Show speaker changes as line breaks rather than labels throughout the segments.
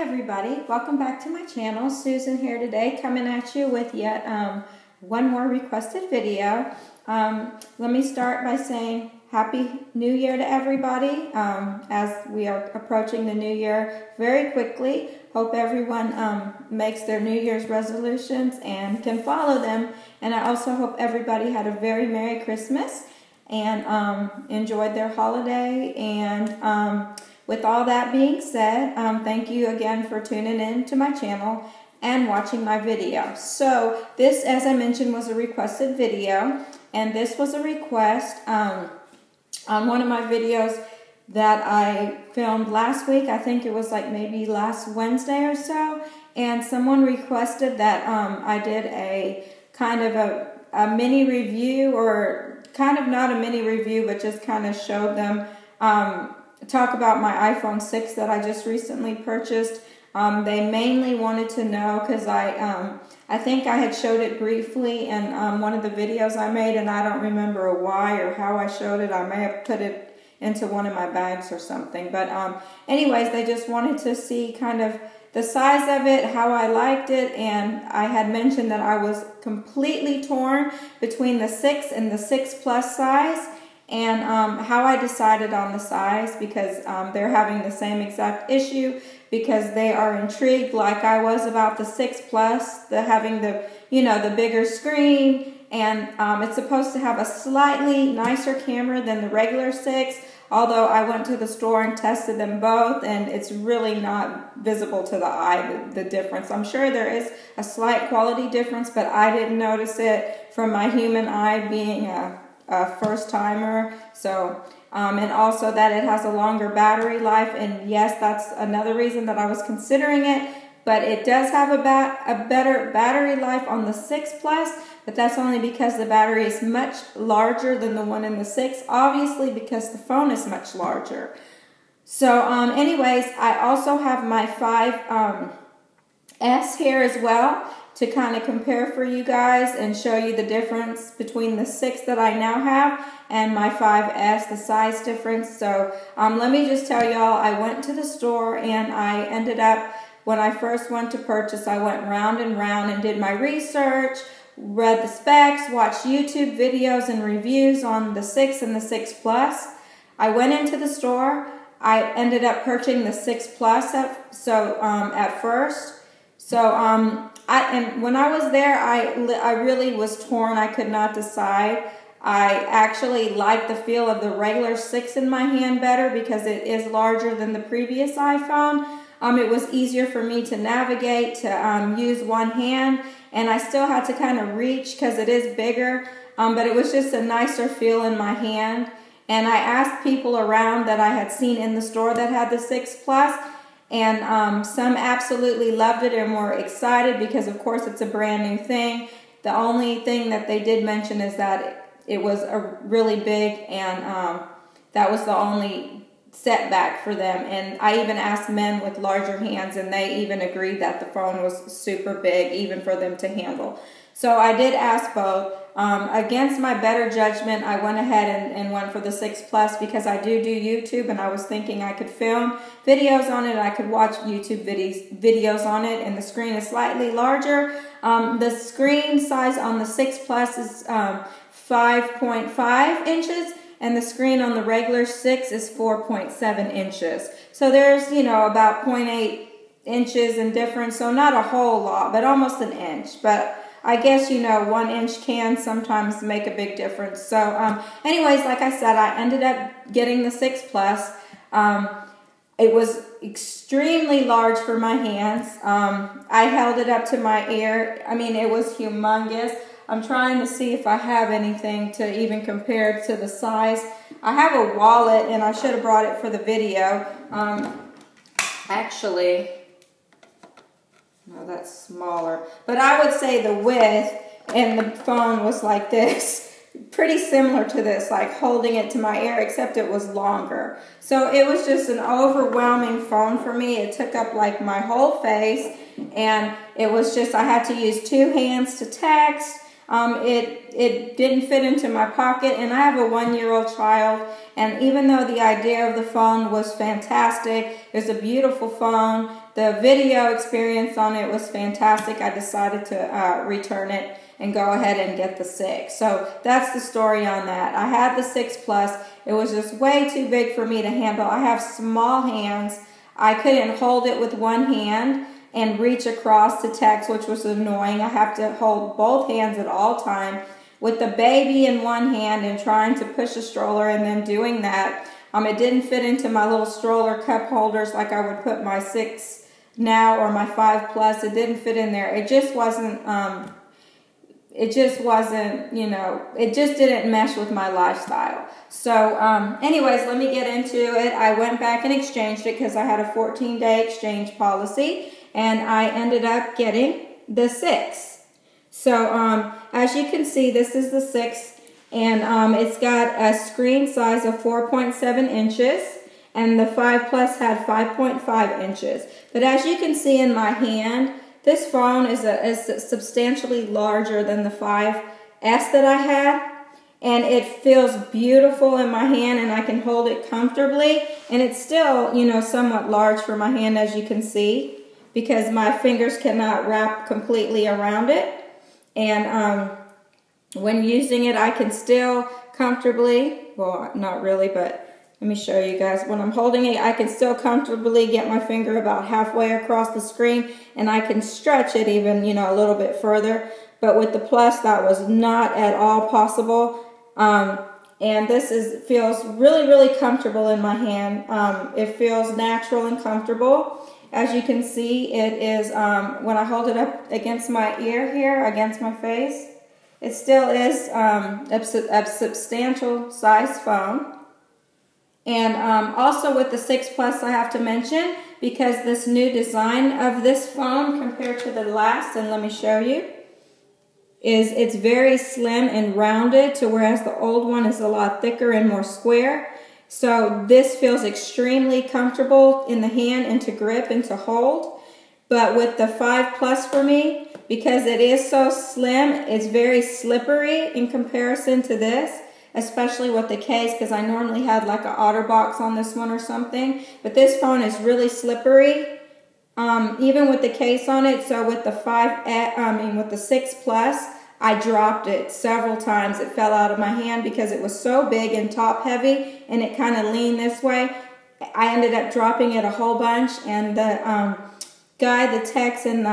everybody, welcome back to my channel. Susan here today, coming at you with yet one more requested video. Let me start by saying Happy New Year to everybody as we are approaching the new year very quickly. Hope everyone makes their New Year's resolutions and can follow them. And I also hope everybody had a very Merry Christmas and enjoyed their holiday. And with all that being said, thank you again for tuning in to my channel and watching my video. So this, as I mentioned, was a requested video, and this was a request on one of my videos that I filmed last week. I think it was like maybe last Wednesday or so, and someone requested that I did a kind of a mini review, or kind of not a mini review, but just kind of showed them talk about my iPhone 6 that I just recently purchased. They mainly wanted to know because I think I had showed it briefly in one of the videos I made, and I don't remember why or how I showed it. I may have put it into one of my bags or something. But anyways, they just wanted to see kind of the size of it, how I liked it, and I had mentioned that I was completely torn between the 6 and the 6 Plus size. And how I decided on the size, because they're having the same exact issue, because they are intrigued like I was about the 6 Plus, having the, the bigger screen, and it's supposed to have a slightly nicer camera than the regular 6, although I went to the store and tested them both, and it's really not visible to the eye, the difference. I'm sure there is a slight quality difference, but I didn't notice it from my human eye, being a first timer. So and also that it has a longer battery life, and yes, that's another reason that I was considering it. But it does have a better battery life on the 6 Plus, but that's only because the battery is much larger than the one in the 6, obviously because the phone is much larger. So anyways, I also have my 5S here as well, to kind of compare for you guys and show you the difference between the 6 that I now have and my 5S, the size difference. So let me just tell y'all, I went to the store and I ended up, when I first went to purchase, I went round and round and did my research, read the specs, watched YouTube videos and reviews on the 6 and the 6 Plus. I went into the store. I ended up purchasing the 6 Plus at first. So and when I was there, I really was torn. I could not decide. I actually liked the feel of the regular 6 in my hand better because it is larger than the previous iPhone. It was easier for me to navigate, to use one hand, and I still had to kind of reach because it is bigger, but it was just a nicer feel in my hand. And I asked people around that I had seen in the store that had the 6 Plus, and some absolutely loved it and were excited because, of course, it's a brand new thing. The only thing that they did mention is that it was really big, and that was the only setback for them. And I even asked men with larger hands, and they even agreed that the phone was super big, even for them to handle. So I did ask both. Against my better judgment, I went ahead and went for the 6 Plus because I do YouTube, and I was thinking I could film videos on it. I could watch YouTube videos on it, and the screen is slightly larger. The screen size on the 6 Plus is 5.5 inches, and the screen on the regular 6 is 4.7 inches. So there's, about 0.8 inches in difference, so not a whole lot, but almost an inch. But I guess, 1 inch can sometimes make a big difference. So anyways, like I said, I ended up getting the 6 Plus. It was extremely large for my hands. I held it up to my ear. I mean, it was humongous. I'm trying to see if I have anything to even compare to the size. I have a wallet, and I should have brought it for the video. Actually, no, that's smaller. But I would say the width and the phone was like this. Pretty similar to this, like holding it to my ear, except it was longer. So it was just an overwhelming phone for me. It took up like my whole face, and it was just, I had to use 2 hands to text. It didn't fit into my pocket, and I have a 1-year-old child, and even though the idea of the phone was fantastic, it was a beautiful phone, the video experience on it was fantastic, I decided to return it and go ahead and get the 6. So that's the story on that. I had the 6 Plus. It was just way too big for me to handle. I have small hands. I couldn't hold it with one hand and reach across to text, which was annoying. I have to hold both hands at all time with the baby in one hand and trying to push a stroller and then doing that. It didn't fit into my little stroller cup holders like I would put my 6 now or my 5 Plus. It didn't fit in there. It just wasn't, you know, it just didn't mesh with my lifestyle. So anyways, let me get into it. I went back and exchanged it because I had a 14-day exchange policy, and I ended up getting the 6. So as you can see, this is the 6, and it's got a screen size of 4.7 inches, and the 5 Plus had 5.5 inches. But as you can see in my hand, this phone is substantially larger than the 5S that I had, and it feels beautiful in my hand, and I can hold it comfortably, and it's still, you know, somewhat large for my hand, as you can see, because my fingers cannot wrap completely around it. And when using it, I can still comfortably, well, not really, but let me show you guys. When I'm holding it, I can still comfortably get my finger about halfway across the screen, and I can stretch it even, you know, a little bit further. But with the Plus, that was not at all possible. And this feels really, really comfortable in my hand. It feels natural and comfortable. As you can see, it is, when I hold it up against my ear here, against my face, it still is a substantial size phone. And also with the 6 Plus, I have to mention, because this new design of this phone compared to the last, and let me show you, it's very slim and rounded, to whereas the old one is a lot thicker and more square. So this feels extremely comfortable in the hand and to grip and to hold. But with the 5 Plus for me, because it is so slim, it's very slippery in comparison to this, especially with the case, because I normally had like an OtterBox on this one or something. But this phone is really slippery, even with the case on it. So with the with the 6 Plus, I dropped it several times. It fell out of my hand because it was so big and top heavy, and it kind of leaned this way. I ended up dropping it a whole bunch, and the guy, the techs in the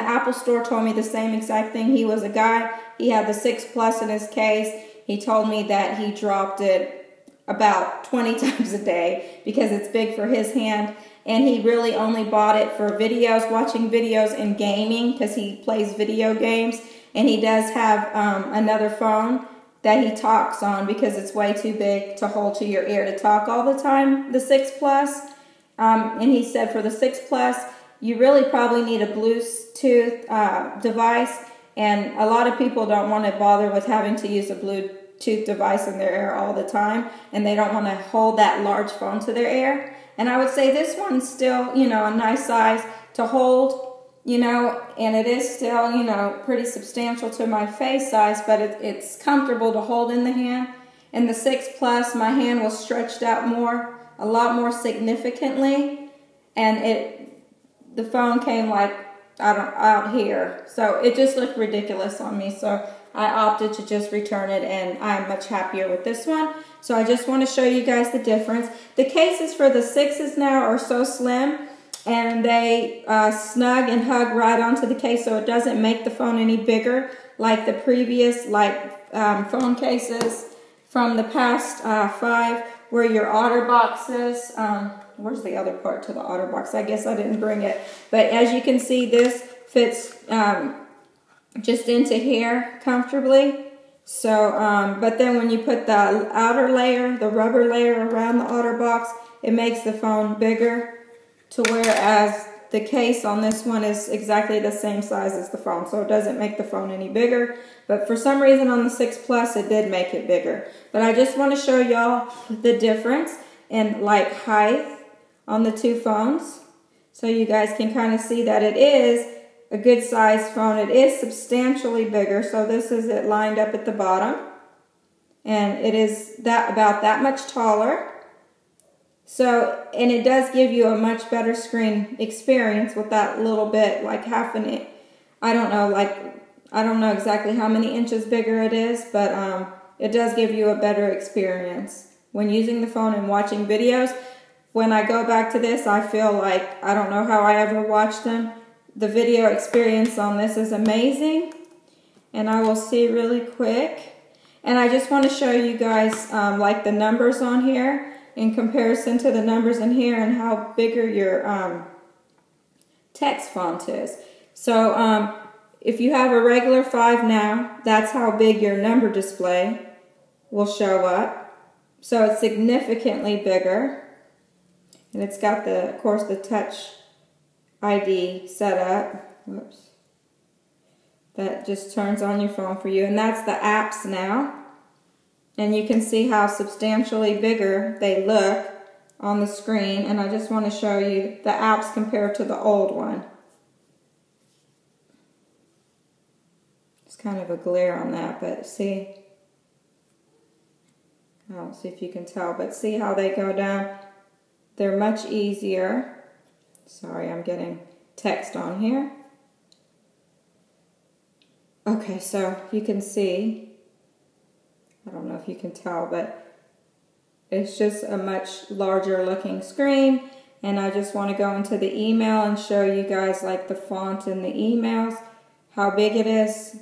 Apple store told me the same exact thing. He was a guy, he had the 6 Plus in his case. He told me that he dropped it about 20 times a day because it's big for his hand, and he really only bought it for videos, watching videos and gaming, because he plays video games. And he does have another phone that he talks on because it's way too big to hold to your ear to talk all the time, the 6 Plus. And he said for the 6 Plus, you really probably need a Bluetooth device, and a lot of people don't want to bother with having to use a Bluetooth device in their ear all the time, and they don't want to hold that large phone to their ear. And I would say this one's still, you know, a nice size to hold, you know, and it is still, you know, pretty substantial to my face size, but it's comfortable to hold in the hand. In the 6 Plus, my hand was stretched out a lot more significantly, and the phone came like, out here. So it just looked ridiculous on me, so I opted to just return it, and I'm much happier with this one. So I just want to show you guys the difference. The cases for the 6s now are so slim, and they snug and hug right onto the case, so it doesn't make the phone any bigger like the previous phone cases from the past 5, where your OtterBox is. Where's the other part to the OtterBox? I guess I didn't bring it. But as you can see, this fits just into here comfortably. So, but then when you put the outer layer, the rubber layer around the OtterBox, it makes the phone bigger, to whereas the case on this one is exactly the same size as the phone, so it doesn't make the phone any bigger. But for some reason on the 6 Plus, it did make it bigger. But I just want to show y'all the difference in like height on the two phones, so you guys can kind of see that it is a good size phone. It is substantially bigger, so this is it lined up at the bottom. And it is about that much taller. So, and it does give you a much better screen experience with that little bit, like half an inch. I don't know exactly how many inches bigger it is, but it does give you a better experience when using the phone and watching videos. When I go back to this, I feel like I don't know how I ever watched them. The video experience on this is amazing. And I will see really quick. And I just want to show you guys like the numbers on here in comparison to the numbers in here and how bigger your text font is. So if you have a regular 5 now, that's how big your number display will show up. So it's significantly bigger. And it's got the, of course, the Touch ID set up. Whoops. That just turns on your phone for you. And that's the apps now. And you can see how substantially bigger they look on the screen. And I just want to show you the apps compared to the old one. It's kind of a glare on that, but see. I don't see if you can tell, but see how they go down. They're much easier. Sorry, I'm getting text on here. Okay, so you can see, I don't know if you can tell, but it's just a much larger looking screen. And I just want to go into the email and show you guys like the font in the emails, how big it is.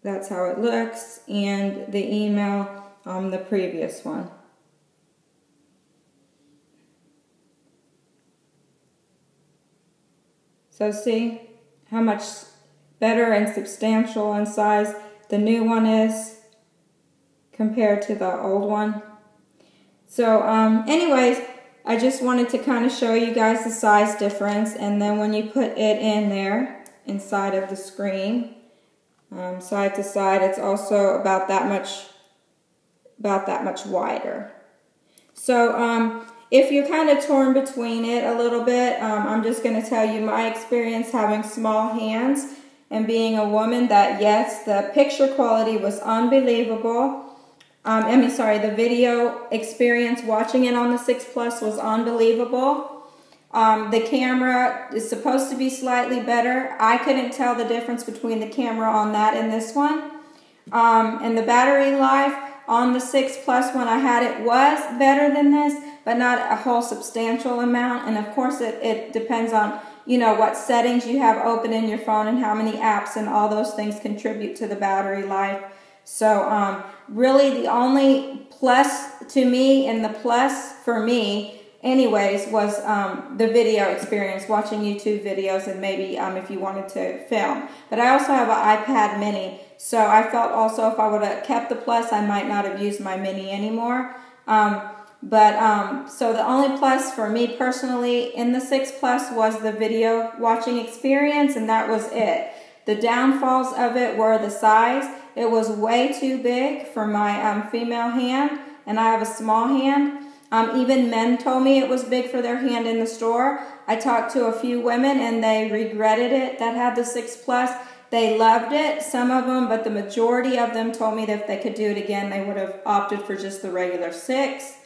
That's how it looks, and the email on the previous one. So see how much better and substantial in size the new one is compared to the old one. So anyways, I just wanted to kind of show you guys the size difference, and then when you put it in there inside of the screen, side to side, it's also about that much wider. So if you're kind of torn between it a little bit, I'm just going to tell you my experience having small hands and being a woman, that yes, the picture quality was unbelievable. The video experience watching it on the 6 Plus was unbelievable. The camera is supposed to be slightly better. I couldn't tell the difference between the camera on that and this one. And the battery life on the 6 Plus when I had it was better than this, but not a whole substantial amount. And of course it depends on, you know, what settings you have open in your phone and how many apps and all those things contribute to the battery life. So really the only plus to me, and the plus for me anyways, was the video experience, watching YouTube videos, and maybe if you wanted to film. But I also have an iPad mini, so I felt also if I would have kept the Plus, I might not have used my mini anymore. So the only plus for me personally in the 6 Plus was the video watching experience, and that was it. The downfalls of it were the size. It was way too big for my female hand, and I have a small hand. Even men told me it was big for their hand in the store. I talked to a few women and they regretted it that had the 6 Plus. They loved it, some of them, but the majority of them told me that if they could do it again, they would have opted for just the regular 6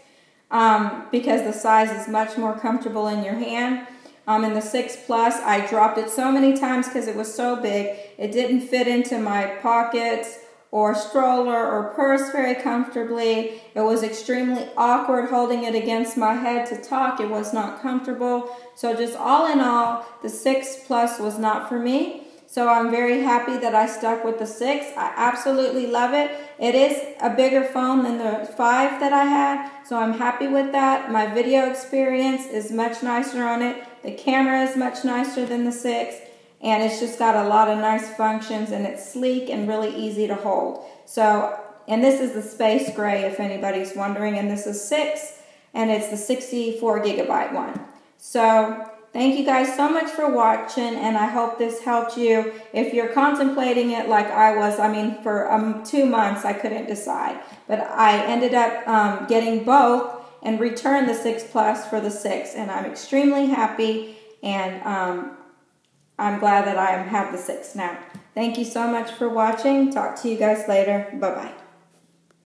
because the size is much more comfortable in your hand. In the 6 Plus, I dropped it so many times because it was so big. It didn't fit into my pockets or stroller or purse very comfortably. It was extremely awkward holding it against my head to talk. It was not comfortable. So just all in all, the 6 Plus was not for me. So I'm very happy that I stuck with the 6. I absolutely love it. It is a bigger phone than the 5 that I had, so I'm happy with that. My video experience is much nicer on it. The camera is much nicer than the 6. And it's just got a lot of nice functions, and it's sleek and really easy to hold. So, and this is the space gray if anybody's wondering, and this is 6, and it's the 64 gigabyte one. So, thank you guys so much for watching, and I hope this helped you. If you're contemplating it like I was, I mean, for 2 months I couldn't decide. But I ended up getting both and returned the 6 Plus for the 6, and I'm extremely happy. and I'm glad that I have the 6 now. Thank you so much for watching. Talk to you guys later. Bye-bye.